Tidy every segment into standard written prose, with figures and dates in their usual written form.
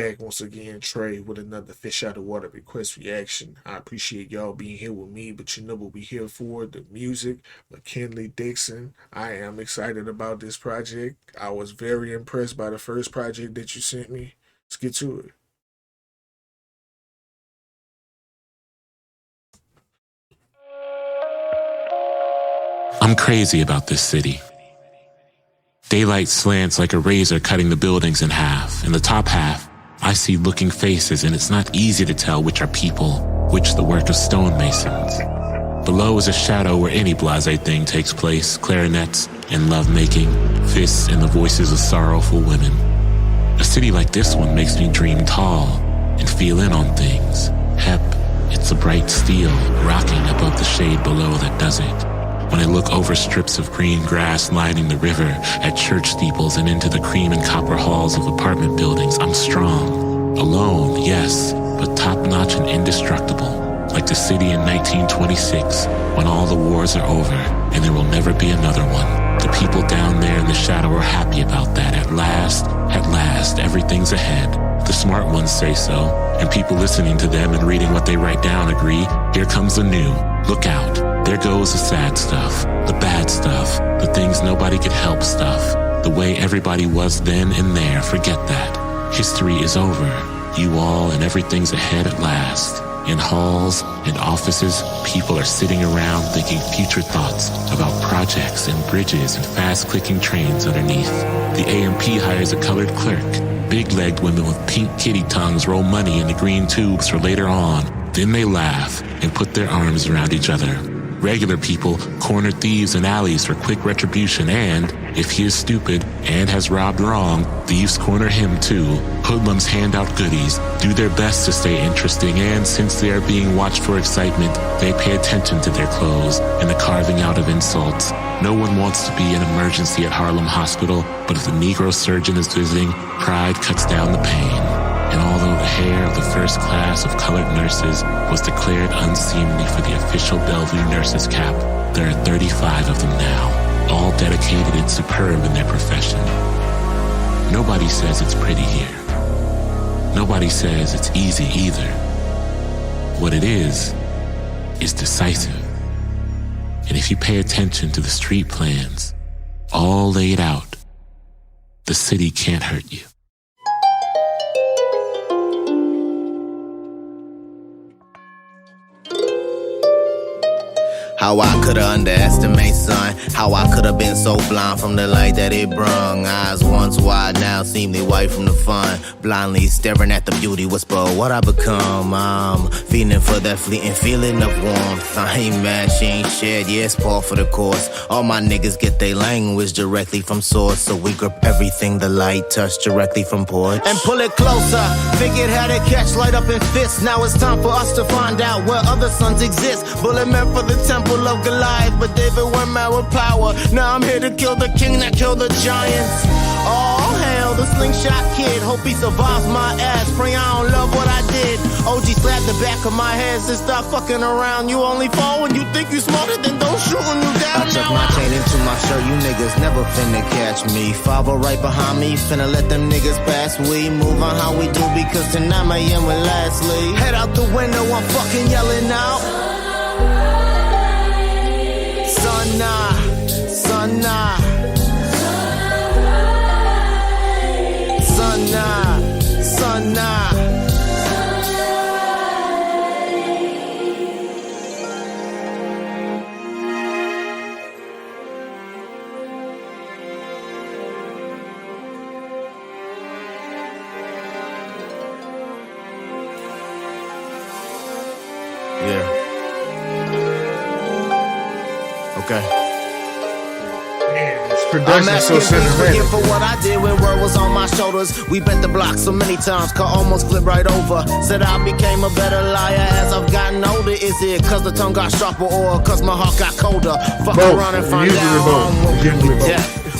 Back once again, Trey, with another Fish Out of Water request reaction. I appreciate y'all being here with me, but you know what we here for, the music, McKinley, Dixon. I am excited about this project. I was very impressed by the first project that you sent me. Let's get to it. I'm crazy about this city. Daylight slants like a razor cutting the buildings in half. In the top half, I see looking faces, and it's not easy to tell which are people, which the work of stonemasons. Below is a shadow where any blasé thing takes place, clarinets and lovemaking, fists and the voices of sorrowful women. A city like this one makes me dream tall and feel in on things. Hep, it's a bright steel rocking above the shade below that does it. When I look over strips of green grass lining the river, at church steeples and into the cream and copper halls of apartment buildings, I'm strong. Alone, yes, but top-notch and indestructible. Like the city in 1926, when all the wars are over and there will never be another one. The people down there in the shadow are happy about that. At last, everything's ahead. The smart ones say so, and people listening to them and reading what they write down agree. Here comes the new. Look out. There goes the sad stuff, the bad stuff, the things nobody could help stuff. The way everybody was then and there, forget that. History is over. You all and everything's ahead at last. In halls and offices, people are sitting around thinking future thoughts about projects and bridges and fast-clicking trains underneath. The AMP hires a colored clerk. Big-legged women with pink kitty tongues roll money into green tubes for later on. Then they laugh and put their arms around each other. Regular people corner thieves in alleys for quick retribution, and, if he is stupid and has robbed wrong, thieves corner him too. Hoodlums hand out goodies, do their best to stay interesting, and since they are being watched for excitement, they pay attention to their clothes and the carving out of insults. No one wants to be an emergency at Harlem Hospital, but if the Negro surgeon is visiting, pride cuts down the pain. And although the hair of the first class of colored nurses was declared unseemly for the official Bellevue nurses cap, there are 35 of them now, all dedicated and superb in their profession. Nobody says it's pretty here. Nobody says it's easy either. What it is decisive. And if you pay attention to the street plans, all laid out, the city can't hurt you. How I coulda underestimated, son. How I coulda been so blind from the light that it brung. Eyes once wide, now seemingly white from the fun. Blindly staring at the beauty, whisper what I become. I'm feeling for that fleeting feeling of warmth. I ain't mad, she ain't shared, yes, par for the course. All my niggas get their language directly from source, so we grip everything the light touch directly from porch. And pull it closer, figured how to catch light up in fists. Now it's time for us to find out where other suns exist. Bullet meant for the temple of Goliath, but David went mad with power. Now I'm here to kill the king that killed the giants. Oh hell, the slingshot kid, hope he survives my ass. Pray I don't love what I did. OG slapped the back of my head, said stop fucking around. You only fall when you think you smarter than those shooting you down. I tuck my chain into my shirt, you niggas never finna catch me. 5 right behind me, finna let them niggas pass. We move on how we do, because tonight my end with lastly. Head out the window, I'm fucking yelling out. Sunna, sunna, sunna, sunna. Yeah. Okay. Production I'm so asking cinematic. for what I did when word was on my shoulders. We bent the block so many times, could almost flip right over. Said I became a better liar as I've gotten older. Is it cause the tongue got sharper or cause my heart got colder? Fuck Both. around and find Usually out both. I'm Usually with both. death.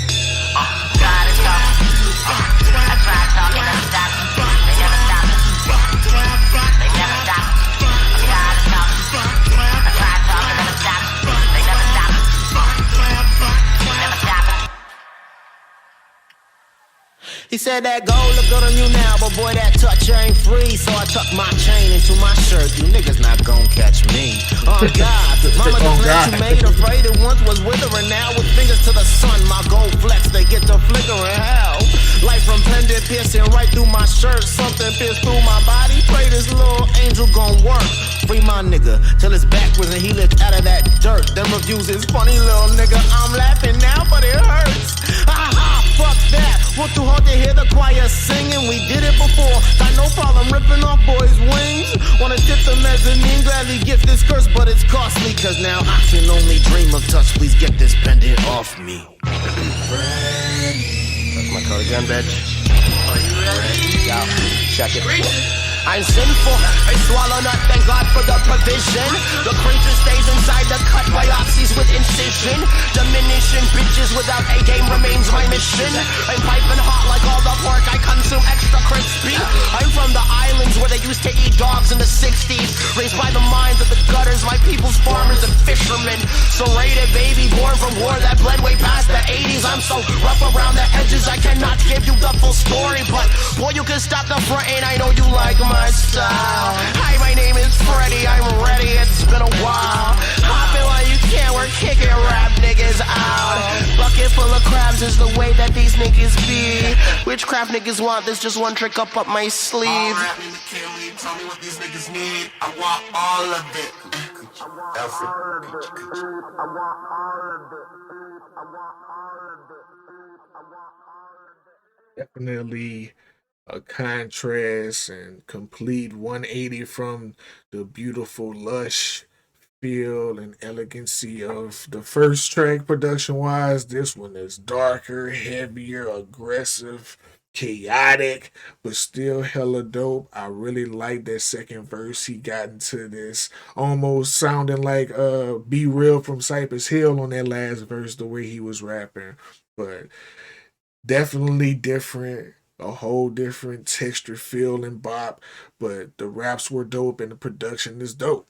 Gotta talk. I tried talking to stop. They never stop. They never stop. I'm tired of talking. I tried talking to stop. They never stop. Never stop. He said that gold look good on you now, but boy, that touch ain't free. So I tucked my chain into my shirt. You niggas not gon' catch me. Oh God, mama, the Oh, plans God. you made afraid it once was withering. Now with fingers to the sun, my gold flex, they get to flickering. Hell, light from pendant piercing right through my shirt. Something pierced through my body. Pray this little angel gon' work. Free my nigga till it's backwards and he lift out of that dirt. Them reviews is funny, little nigga. I'm laughing now, but it hurts. Ha ha, fuck that. Worked too hard to hear the choir singing. We did it before. Got no problem ripping off boys' wings. Wanna tip the mezzanine, gladly gift this curse, but it's costly. Cause now I can only dream of touch. Please get this pendant off me. That's my code again, bitch. Are you ready? Yo, check it. I'm sinful, I swallow nut, thank God for the provision. The creature stays inside the cut, biopsies with incision. Diminishing bitches without a game remains my mission. I'm piping hot like all the pork I consume extra crispy. I'm from the islands where they used to eat dogs in the 60s. Raised by the minds of the gutters, my people's farmers and fishermen. Serrated baby, born from war that bled way past the 80s. I'm so rough around the edges, I cannot give you the full story. But boy, you can stop the frontin', I know you like my style. Hi, my name is Freddy, I'm ready, it's been a while. Hopping while you can, we're kicking rap niggas out. Bucket full of crabs is the way that these niggas be. Witchcraft niggas want this, just one trick up my sleeve. Rap me McKinley, tell me what these niggas need. I want all of it. Definitely a contrast and complete 180 from the beautiful, lush feel and elegancy of the first track production wise. This one is darker, heavier, aggressive, chaotic, but still hella dope. I really like that second verse. He got into this almost sounding like Be Real from Cypress Hill on that last verse, the way he was rapping. But definitely different, a whole different texture, feel, and bop. But the raps were dope and the production is dope.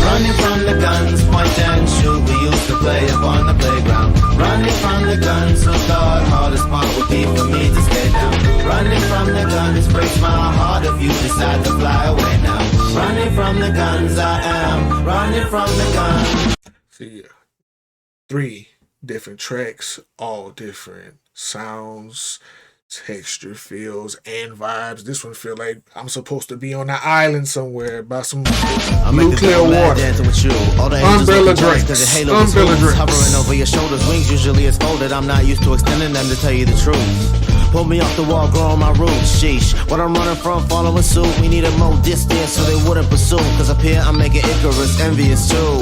Running from the guns, point and shoot. We used to play up on the playground. Running from the guns, who thought hardest part would be for me to stay down. Running from the guns breaks my heart if you decide to fly away now. Running from the guns, I am running from the guns. See, 3 different tracks, all different sounds, texture, feels, and vibes. This one feel like I'm supposed to be on an island somewhere by some nuclear water. Umbrella drinks. Umbrella drinks. Hovering over your shoulders, wings usually is folded. I'm not used to extending them, to tell you the truth. Pull me off the wall, growing my roots. Sheesh, what I'm running from, following suit. We needed more distance so they wouldn't pursue. Cause up here I'm making Icarus envious too.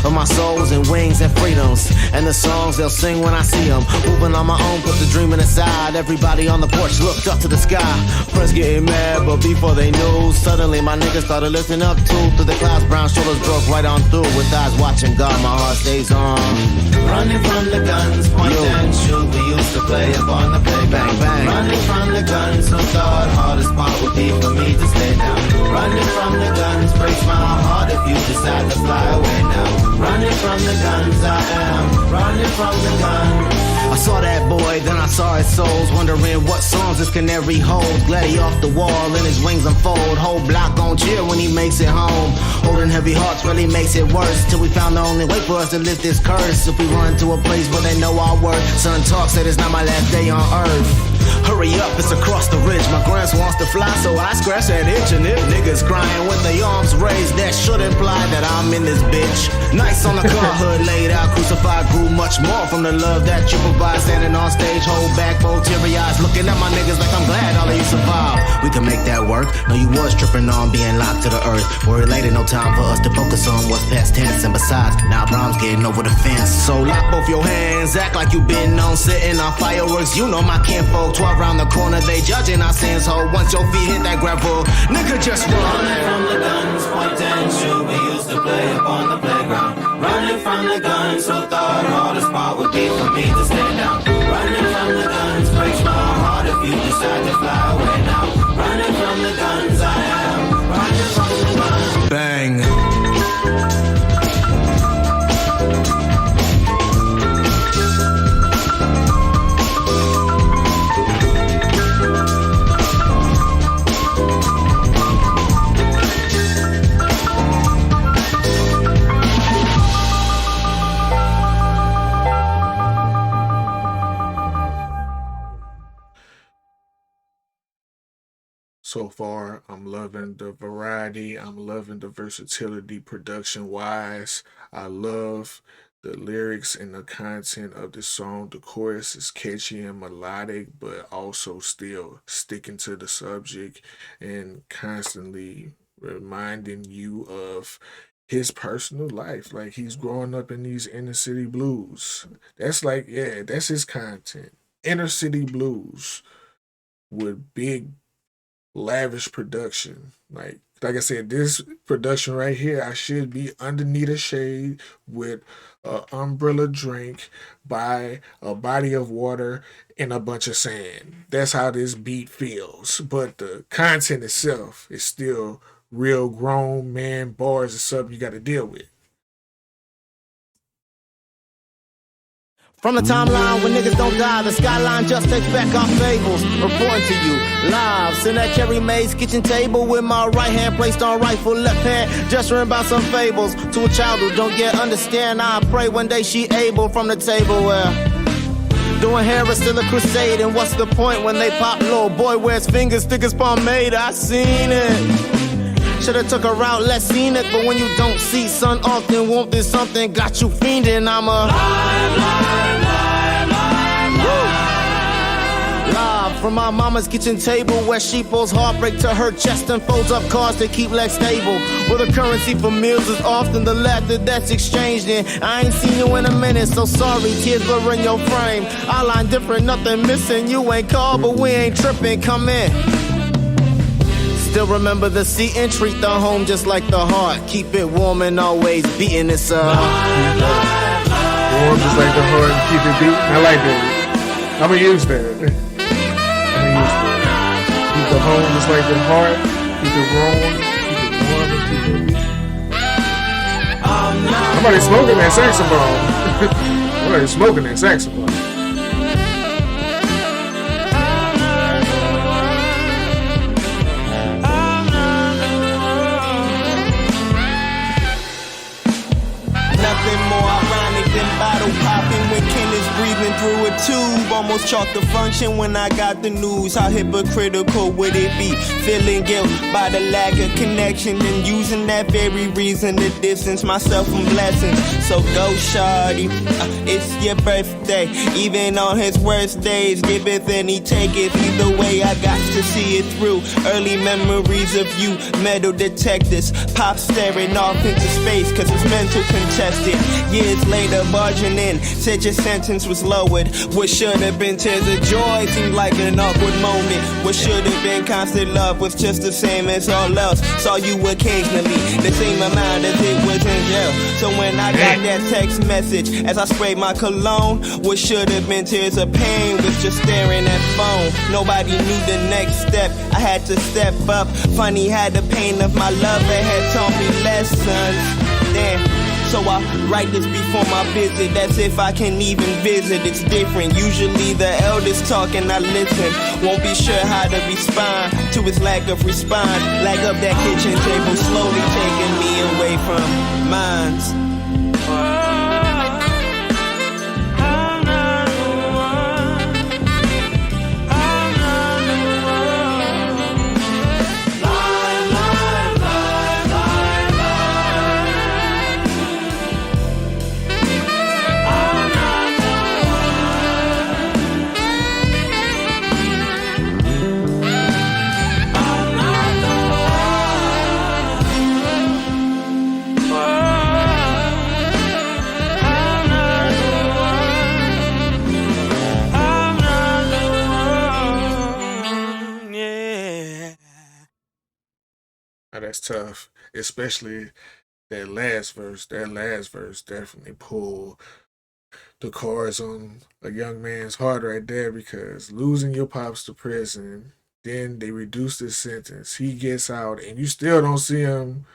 Of my souls and wings and freedoms. And the songs they'll sing when I see them. Moving on my own, put the dreaming aside. Everybody on the porch looked up to the sky. Friends getting mad, but before they knew, suddenly my niggas started lifting up too. Through the clouds, brown shoulders broke right on through. With eyes watching God, my heart stays on. Running from the guns, point and shoot. We used to play up on the playground. Bang, bang. Running from the guns, who thought hardest part would be for me to stay down. Running from the guns breaks my heart if you decide to fly away now. Running from the guns, I am running from the guns. I saw that boy, then I saw his souls, wondering what songs this canary holds. Glad he off the wall and his wings unfold. Whole block gon' cheer when he makes it home. Holding heavy hearts really makes it worse. Till we found the only way for us to lift this curse. If we run to a place where they know our worth. Son talk said it's not my last day on earth. Hurry up, it's across the ridge. My grandson wants to fly, so I scratch that itch. And if niggas crying with their arms raised, that should imply that I'm in this bitch. Nice on the car hood, laid out, crucified, grew much more from the love that you provide. Standing on stage, hold back, both teary eyes, looking at my niggas like I'm glad all of you survived. We can make that work. No, you was tripping on being locked to the earth. Worried later, no time for us to focus on what's past tense. And besides, now Brahms getting over the fence. So lock both your hands, act like you been on sitting on fireworks. You know my kinfolk, 12 round the corner, they judging our sins. Ho, once your feet hit that gravel, nigga just run. Running from the guns, point and shoot. We used to play up on the playground. Running from the guns, who thought hardest part would be for me to stay down. Running from the guns breaks my heart if you decide to fly away now. Running from the guns, I am running from the guns. Bang. So far, I'm loving the variety. I'm loving the versatility production wise. I love the lyrics and the content of the song. The chorus is catchy and melodic, but also still sticking to the subject and constantly reminding you of his personal life. Like he's growing up in these inner city blues. That's like, yeah, that's his content. Inner city blues with big lavish production. Like I said, this production right here, I should be underneath a shade with an umbrella drink by a body of water and a bunch of sand. That's how this beat feels. But the content itself is still real grown man bars. Is something you got to deal with. From the timeline when niggas don't die, the skyline just takes back our fables. Reporting to you live, sitting at Cherry Mae's kitchen table with my right hand placed on rifle, left hand gesturing about some fables. To a child who don't yet understand, I pray one day she able from the table where Doing hair is still a crusade, and what's the point when they pop? Little boy wears fingers thick as pomade. I seen it. Should've took a route less scenic, but when you don't see sun often, won't this something got you fiending? I'm a live from my mama's kitchen table, where she pulls heartbreak to her chest and folds up cars to keep legs stable. Where the currency for meals is often the laughter that's exchanged in. I ain't seen you in a minute, so sorry, tears blur in your frame. Our line different, nothing missing. You ain't called, but we ain't tripping. Come in. Still remember the seat and treat the home just like the heart. Keep it warm and always beating this up. Warm just like the heart and keep it beating. I like that. I'm gonna use that. Keep the home just like the heart. Keep it warm. Keep it warm and keep it beating. Somebody's smoking that saxophone. Somebody's smoking that saxophone. Nothing more ironic than bottle popping when Ken is breathing through a tube. Almost chalked the function when I got the news. How hypocritical would it be? Feeling guilt by the lack of connection and using that very reason to distance myself from blessings. So go, shawty, it's your birthday. Even on his worst days, giveth and he taketh. Either way, I got to see it through. Early memories of you, metal detectors. Pop staring off into space, cause it's mental contested. Years later, barging in, said your sentence was lowered. What should have been tears of joy seemed like an awkward moment. What should have been constant love was just the same as all else. Saw you occasionally, the same amount as it was in jail. So when I got that text message, as I sprayed my cologne, what should have been tears of pain was just staring at phone. Nobody knew the next step, I had to step up. Funny how the pain of my lover had taught me lessons. Damn. So I write this before my visit, that's if I can even visit. It's different, usually the elders talk and I listen. Won't be sure how to respond to his lack of response. Lack of that kitchen table slowly taking me away from mines. Now that's tough, especially that last verse. That last verse definitely pulled the cards on a young man's heart right there, because losing your pops to prison, then they reduce his sentence. He gets out, and you still don't see him.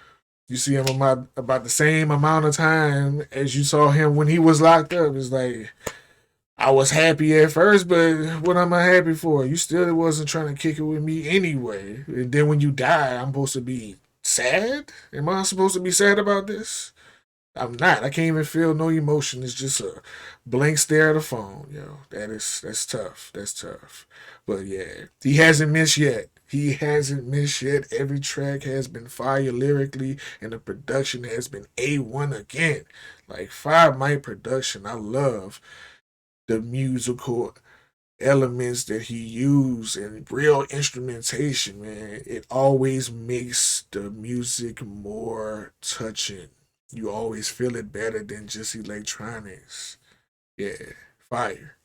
You see him about the same amount of time as you saw him when he was locked up. It's like, I was happy at first, but what am I happy for? You still wasn't trying to kick it with me anyway. And then when you die, I'm supposed to be sad? Am I supposed to be sad about this? I'm not. I can't even feel no emotion. It's just a blank stare at the phone, yo. That's tough. That's tough. But yeah, he hasn't missed yet. He hasn't missed yet. Every track has been fire lyrically, and the production has been A1 again. Like 5 Mic production. I love the musical elements that he used and real instrumentation, man. It always makes the music more touching. You always feel it better than just electronics. Yeah, fire.